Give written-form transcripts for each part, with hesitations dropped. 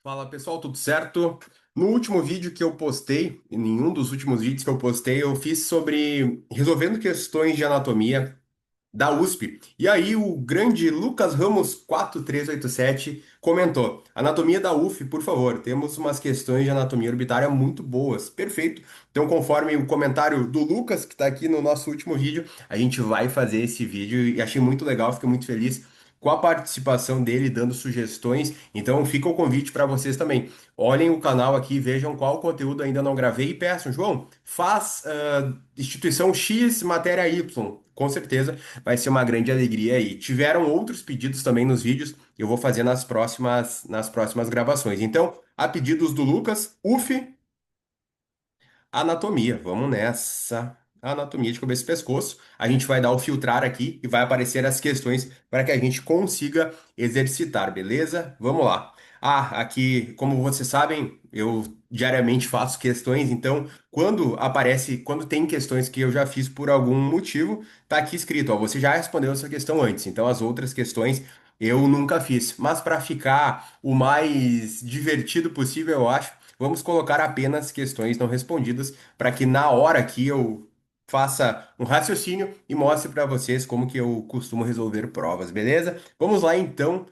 Fala pessoal, tudo certo? No último vídeo que eu postei, em nenhum dos últimos vídeos que eu postei, eu fiz sobre resolvendo questões de anatomia da USP. E aí o grande Lucas Ramos 4387 comentou: Anatomia da UF, por favor, temos umas questões de anatomia orbitária muito boas. Perfeito. Então, conforme o comentário do Lucas, que está aqui no nosso último vídeo, a gente vai fazer esse vídeo e achei muito legal, fiquei muito feliz com a participação dele, dando sugestões. Então, fica o convite para vocês também. Olhem o canal aqui, vejam qual conteúdo ainda não gravei e peçam, João, faz instituição X, matéria Y. Com certeza vai ser uma grande alegria aí. Tiveram outros pedidos também nos vídeos, eu vou fazer nas próximas gravações. Então, a pedidos do Lucas, UF, anatomia. Vamos nessa. Anatomia de cabeça e pescoço. A gente vai dar o filtrar aqui e vai aparecer as questões para que a gente consiga exercitar, beleza? Vamos lá. Ah, aqui, como vocês sabem, eu diariamente faço questões, então quando tem questões que eu já fiz por algum motivo, tá aqui escrito, ó, você já respondeu essa questão antes, então as outras questões eu nunca fiz. Mas para ficar o mais divertido possível, eu acho, vamos colocar apenas questões não respondidas para que na hora aqui eu faça um raciocínio e mostre para vocês como que eu costumo resolver provas, beleza? Vamos lá então.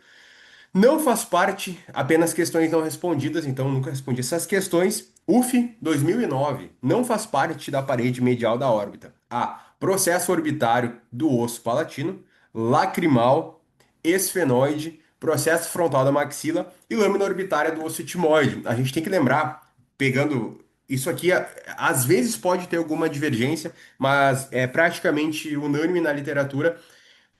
Não faz parte, apenas questões não respondidas, então nunca respondi essas questões. UF 2009 não faz parte da parede medial da órbita. A. Processo orbitário do osso palatino, lacrimal, esfenoide, processo frontal da maxila e lâmina orbitária do osso etimoide. A gente tem que lembrar, pegando isso aqui, às vezes pode ter alguma divergência, mas é praticamente unânime na literatura.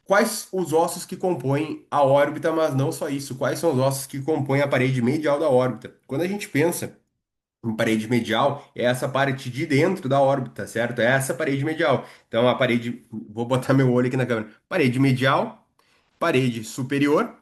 Quais os ossos que compõem a órbita, mas não só isso, quais são os ossos que compõem a parede medial da órbita? Quando a gente pensa em parede medial, é essa parte de dentro da órbita, certo? É essa parede medial. Então, a parede, vou botar meu olho aqui na câmera. Parede medial, parede superior,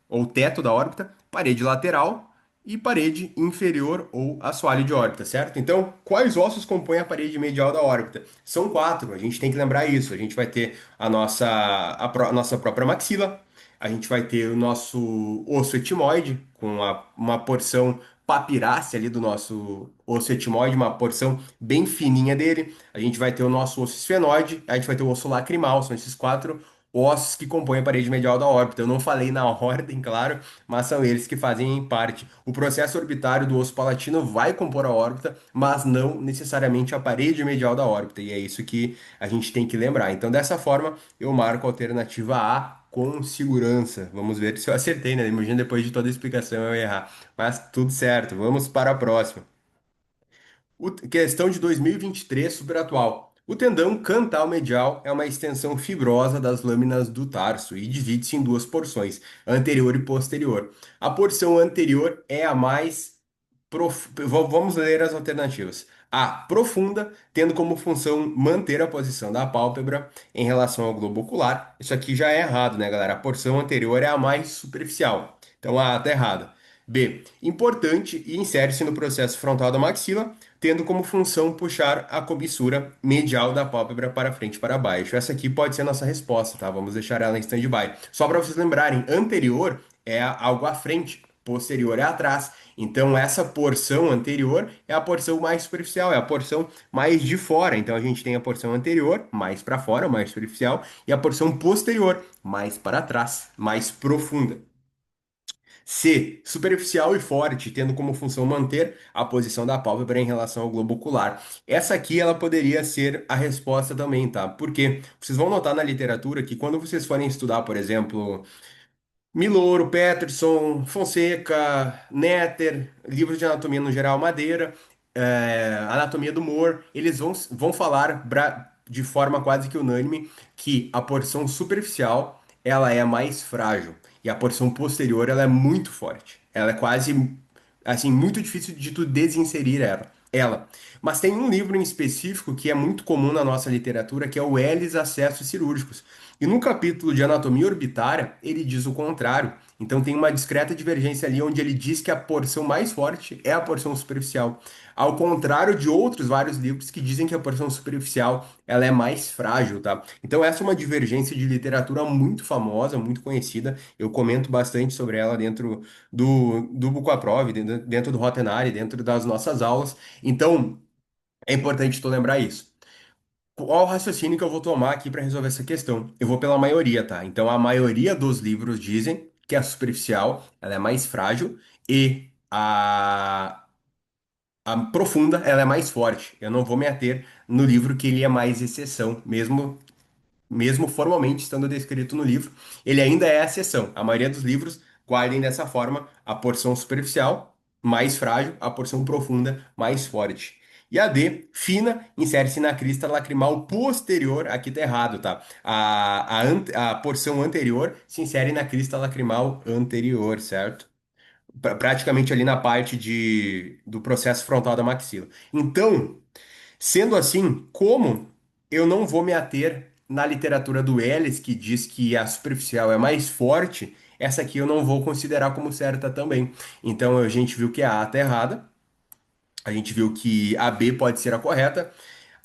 ou teto da órbita, parede lateral e parede inferior ou assoalho de órbita, certo? Então, quais ossos compõem a parede medial da órbita? São quatro, a gente tem que lembrar isso. A gente vai ter a nossa própria maxila, a gente vai ter o nosso osso etimoide, com uma porção papirácea ali do nosso osso etimoide, uma porção bem fininha dele. A gente vai ter o nosso osso esfenoide, a gente vai ter o osso lacrimal, são esses quatro ossos que compõem a parede medial da órbita. Eu não falei na ordem, claro, mas são eles que fazem parte. O processo orbitário do osso palatino vai compor a órbita, mas não necessariamente a parede medial da órbita, e é isso que a gente tem que lembrar. Então, dessa forma, eu marco a alternativa A com segurança. Vamos ver se eu acertei, né? Imagina depois de toda a explicação eu errar. Mas tudo certo, vamos para a próxima. Questão de 2023, super atual. O tendão cantal medial é uma extensão fibrosa das lâminas do tarso e divide-se em duas porções, anterior e posterior. A porção anterior é a mais Vamos ler as alternativas. A. Profunda, tendo como função manter a posição da pálpebra em relação ao globo ocular. Isso aqui já é errado, né, galera? A porção anterior é a mais superficial. Então a tá errada. B. Importante e insere-se no processo frontal da maxila, tendo como função puxar a cobertura medial da pálpebra para frente e para baixo. Essa aqui pode ser a nossa resposta, tá? Vamos deixar ela em stand-by. Só para vocês lembrarem, anterior é algo à frente, posterior é atrás. Então, essa porção anterior é a porção mais superficial, é a porção mais de fora. Então, a gente tem a porção anterior, mais para fora, mais superficial, e a porção posterior, mais para trás, mais profunda. C. Superficial e forte, tendo como função manter a posição da pálpebra em relação ao globo ocular. Essa aqui, ela poderia ser a resposta também, tá? Porque vocês vão notar na literatura que quando vocês forem estudar, por exemplo, Miloro, Peterson, Fonseca, Netter, livros de anatomia no geral, Madeira, Anatomia do Moore, eles vão falar de forma quase que unânime que a porção superficial ela é mais frágil e a porção posterior ela é muito forte. Ela é quase assim muito difícil de tu desinserir ela. Mas tem um livro em específico que é muito comum na nossa literatura, que é o Elis Acessos Cirúrgicos. E no capítulo de anatomia orbitária, ele diz o contrário. Então tem uma discreta divergência ali onde ele diz que a porção mais forte é a porção superficial, ao contrário de outros vários livros que dizem que a porção superficial ela é mais frágil, tá? Então essa é uma divergência de literatura muito famosa, muito conhecida. Eu comento bastante sobre ela dentro do Book Aprove, dentro do Rotenari, dentro das nossas aulas. Então é importante tu lembrar isso. Qual o raciocínio que eu vou tomar aqui para resolver essa questão? Eu vou pela maioria, tá? Então, a maioria dos livros dizem que a superficial ela é mais frágil e a profunda ela é mais forte. Eu não vou me ater no livro que ele é mais exceção, mesmo formalmente estando descrito no livro, ele ainda é a exceção. A maioria dos livros guardem dessa forma a porção superficial, mais frágil, a porção profunda, mais forte. E a D, fina, insere-se na crista lacrimal posterior, aqui tá errado, tá? A porção anterior se insere na crista lacrimal anterior, certo? Praticamente ali na parte do processo frontal da maxila. Então, sendo assim, como eu não vou me ater na literatura do Ellis, que diz que a superficial é mais forte, essa aqui eu não vou considerar como certa também. Então a gente viu que a A está errada, a gente viu que a B pode ser a correta.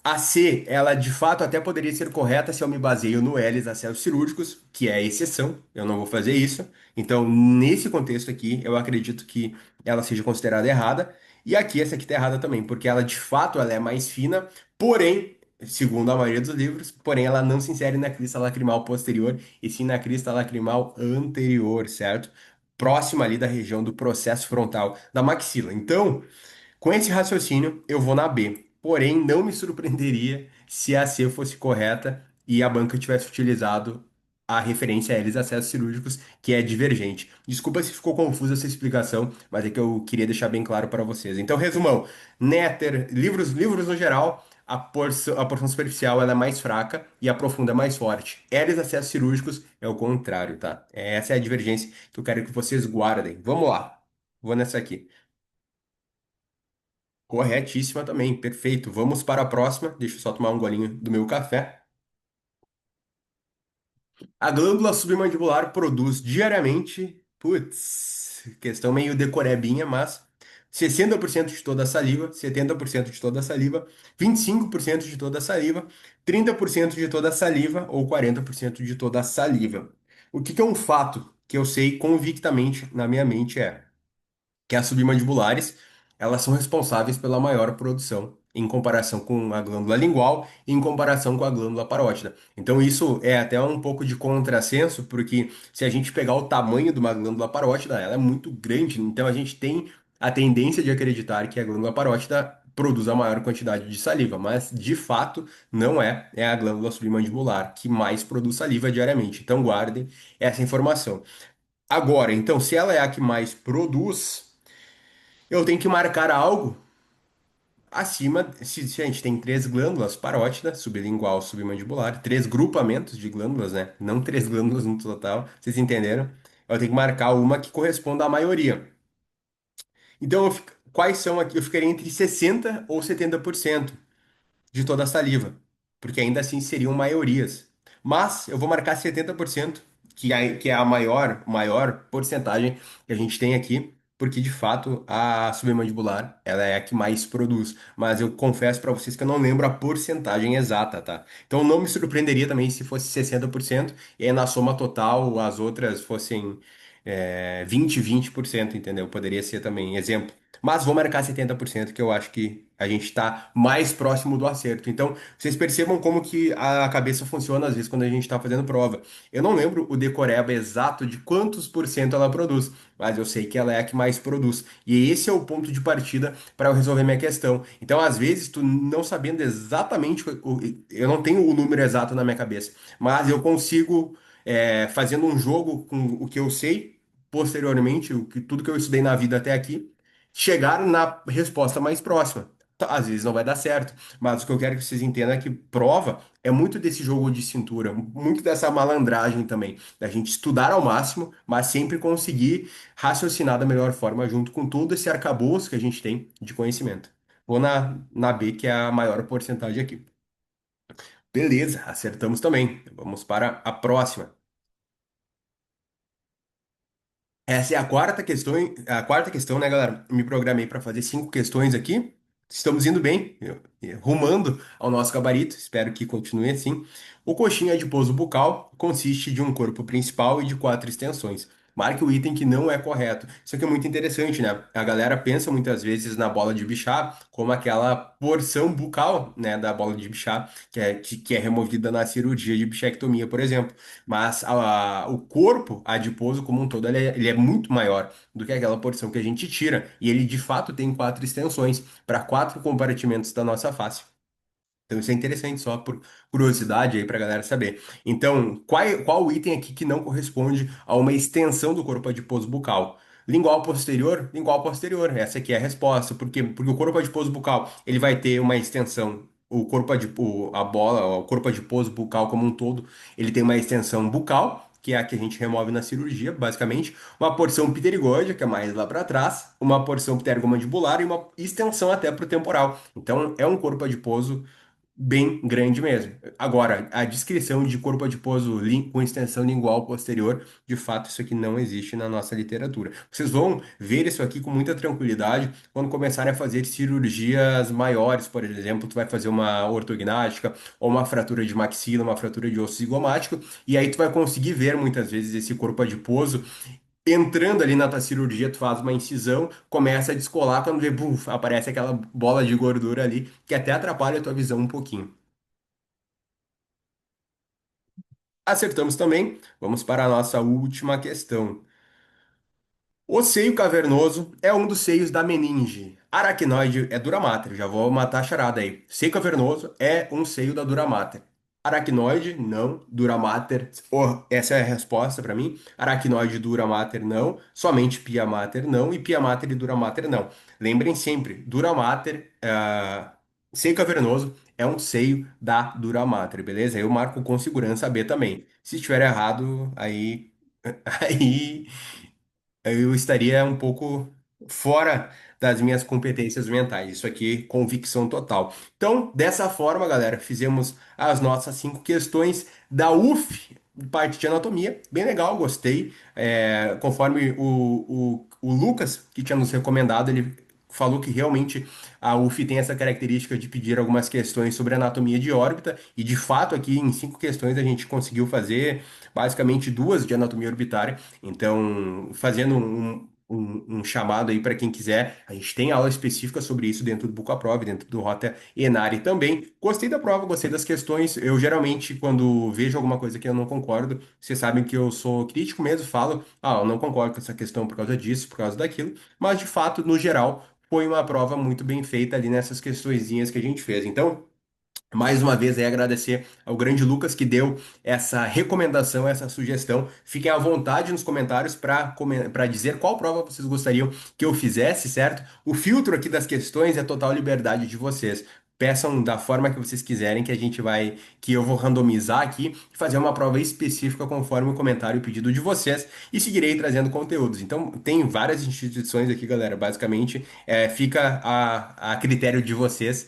A C, ela de fato até poderia ser correta se eu me baseio no Ellis acessos cirúrgicos, que é a exceção, eu não vou fazer isso. Então, nesse contexto aqui, eu acredito que ela seja considerada errada. E aqui, essa aqui tá errada também, porque ela de fato ela é mais fina, porém, segundo a maioria dos livros, porém ela não se insere na crista lacrimal posterior, e sim na crista lacrimal anterior, certo? Próxima ali da região do processo frontal da maxila. Então, com esse raciocínio, eu vou na B. Porém, não me surpreenderia se a C fosse correta e a banca tivesse utilizado a referência a eles acessos cirúrgicos, que é divergente. Desculpa se ficou confusa essa explicação, mas é que eu queria deixar bem claro para vocês. Então, resumão: Néter, livros no geral, a porção superficial ela é mais fraca e a profunda é mais forte. Eles acessos cirúrgicos é o contrário, tá? Essa é a divergência que eu quero que vocês guardem. Vamos lá. Vou nessa aqui. Corretíssima também, perfeito. Vamos para a próxima. Deixa eu só tomar um golinho do meu café. A glândula submandibular produz diariamente, putz, questão meio decorebinha, mas 60% de toda a saliva, 70% de toda a saliva, 25% de toda a saliva, 30% de toda a saliva ou 40% de toda a saliva. O que que é um fato que eu sei convictamente na minha mente é que as submandibulares, elas são responsáveis pela maior produção em comparação com a glândula lingual e em comparação com a glândula parótida. Então isso é até um pouco de contrassenso, porque se a gente pegar o tamanho de uma glândula parótida, ela é muito grande, então a gente tem a tendência de acreditar que a glândula parótida produz a maior quantidade de saliva, mas de fato não é, é a glândula submandibular que mais produz saliva diariamente. Então guardem essa informação. Agora, então, se ela é a que mais produz, eu tenho que marcar algo acima. Se a gente tem três glândulas, parótida, sublingual, submandibular, três grupamentos de glândulas, né? Não três glândulas no total, vocês entenderam? Eu tenho que marcar uma que corresponda à maioria. Então, quais são aqui? Eu ficaria entre 60 ou 70% de toda a saliva, porque ainda assim seriam maiorias. Mas eu vou marcar 70%, que é a maior porcentagem que a gente tem aqui, porque de fato a submandibular ela é a que mais produz. Mas eu confesso para vocês que eu não lembro a porcentagem exata, tá? Então não me surpreenderia também se fosse 60% e aí na soma total as outras fossem 20%, entendeu? Poderia ser também exemplo. Mas vou marcar 70% que eu acho que a gente está mais próximo do acerto. Então, vocês percebam como que a cabeça funciona às vezes quando a gente está fazendo prova. Eu não lembro o decoreba exato de quantos por cento ela produz, mas eu sei que ela é a que mais produz. E esse é o ponto de partida para eu resolver minha questão. Então, às vezes, tu não sabendo exatamente, eu não tenho o número exato na minha cabeça, mas eu consigo, fazendo um jogo com o que eu sei posteriormente, tudo que eu estudei na vida até aqui chegar na resposta mais próxima. Tá, às vezes não vai dar certo, mas o que eu quero que vocês entendam é que prova é muito desse jogo de cintura, muito dessa malandragem também, da gente estudar ao máximo, mas sempre conseguir raciocinar da melhor forma junto com todo esse arcabouço que a gente tem de conhecimento. Vou na B, que é a maior porcentagem aqui. Beleza, acertamos também. Vamos para a próxima. Essa é a quarta questão, né, galera? Me programei para fazer 5 questões aqui. Estamos indo bem, rumando ao nosso gabarito. Espero que continue assim. O coxinha de pouso bucal consiste de um corpo principal e de 4 extensões. Marque o item que não é correto. Isso aqui é muito interessante, né? A galera pensa muitas vezes na bola de Bichat como aquela porção bucal, né, da bola de Bichat, que é removida na cirurgia de bichectomia, por exemplo. Mas o corpo adiposo como um todo, ele é muito maior do que aquela porção que a gente tira. E ele, de fato, tem 4 extensões para 4 compartimentos da nossa face. Então isso é interessante só por curiosidade aí pra galera saber. Então, qual o item aqui que não corresponde a uma extensão do corpo adiposo bucal? Lingual posterior? Lingual posterior. Essa aqui é a resposta. Por quê? Porque o corpo adiposo bucal, ele vai ter uma extensão. A bola, o corpo adiposo bucal como um todo, ele tem uma extensão bucal, que é a que a gente remove na cirurgia, basicamente. Uma porção pterigóide, que é mais lá para trás. Uma porção pterygomandibular e uma extensão até para o temporal. Então, é um corpo adiposo bem grande mesmo. Agora, a descrição de corpo adiposo com extensão lingual posterior, de fato, isso aqui não existe na nossa literatura. Vocês vão ver isso aqui com muita tranquilidade quando começarem a fazer cirurgias maiores, por exemplo, tu vai fazer uma ortognática ou uma fratura de maxila, uma fratura de osso zigomático, e aí tu vai conseguir ver muitas vezes esse corpo adiposo entrando ali na tua cirurgia, tu faz uma incisão, começa a descolar, quando vê, buf, aparece aquela bola de gordura ali, que até atrapalha a tua visão um pouquinho. Acertamos também. Vamos para a nossa última questão. O seio cavernoso é um dos seios da meninge. Aracnoide é dura mater. Já vou matar a charada aí. Seio cavernoso é um seio da dura mater. Aracnoide, não. Dura mater, oh, essa é a resposta para mim. Aracnoide, dura mater, não. Somente pia mater, não. E pia mater e dura mater, não. Lembrem sempre, dura mater, seio cavernoso é um seio da dura mater, beleza? Eu marco com segurança B também. Se estiver errado, aí, aí eu estaria um pouco fora das minhas competências mentais. Isso aqui, convicção total. Então, dessa forma, galera, fizemos as nossas 5 questões da UF, parte de anatomia. Bem legal, gostei. Conforme o Lucas, que tinha nos recomendado, ele falou que realmente a UF tem essa característica de pedir algumas questões sobre anatomia de órbita, e de fato, aqui em 5 questões a gente conseguiu fazer basicamente duas de anatomia orbitária. Então, fazendo um chamado aí para quem quiser, a gente tem aula específica sobre isso dentro do Bucoprov, dentro do Rota Enari também. Gostei da prova, gostei das questões. Eu geralmente, quando vejo alguma coisa que eu não concordo, vocês sabem que eu sou crítico mesmo, falo, eu não concordo com essa questão por causa disso, por causa daquilo, mas de fato, no geral, foi uma prova muito bem feita ali nessas questõezinhas que a gente fez. Então, mais uma vez aí agradecer ao grande Lucas que deu essa recomendação, essa sugestão. Fiquem à vontade nos comentários para dizer qual prova vocês gostariam que eu fizesse, certo? O filtro aqui das questões é total liberdade de vocês. Peçam da forma que vocês quiserem que eu vou randomizar aqui e fazer uma prova específica conforme o comentário e o pedido de vocês e seguirei trazendo conteúdos. Então, tem várias instituições aqui, galera. Basicamente, fica a critério de vocês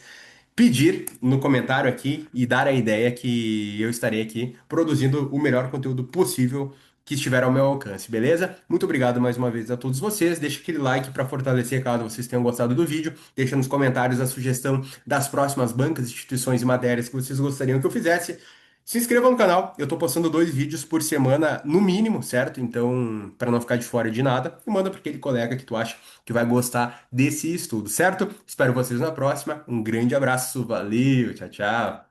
pedir no comentário aqui e dar a ideia que eu estarei aqui produzindo o melhor conteúdo possível que estiver ao meu alcance, beleza? Muito obrigado mais uma vez a todos vocês. Deixa aquele like para fortalecer caso vocês tenham gostado do vídeo. Deixa nos comentários a sugestão das próximas bancas, instituições e matérias que vocês gostariam que eu fizesse. Se inscreva no canal, eu tô postando 2 vídeos por semana, no mínimo, certo? Então, para não ficar de fora de nada, e manda para aquele colega que tu acha que vai gostar desse estudo, certo? Espero vocês na próxima. Um grande abraço, valeu, tchau, tchau.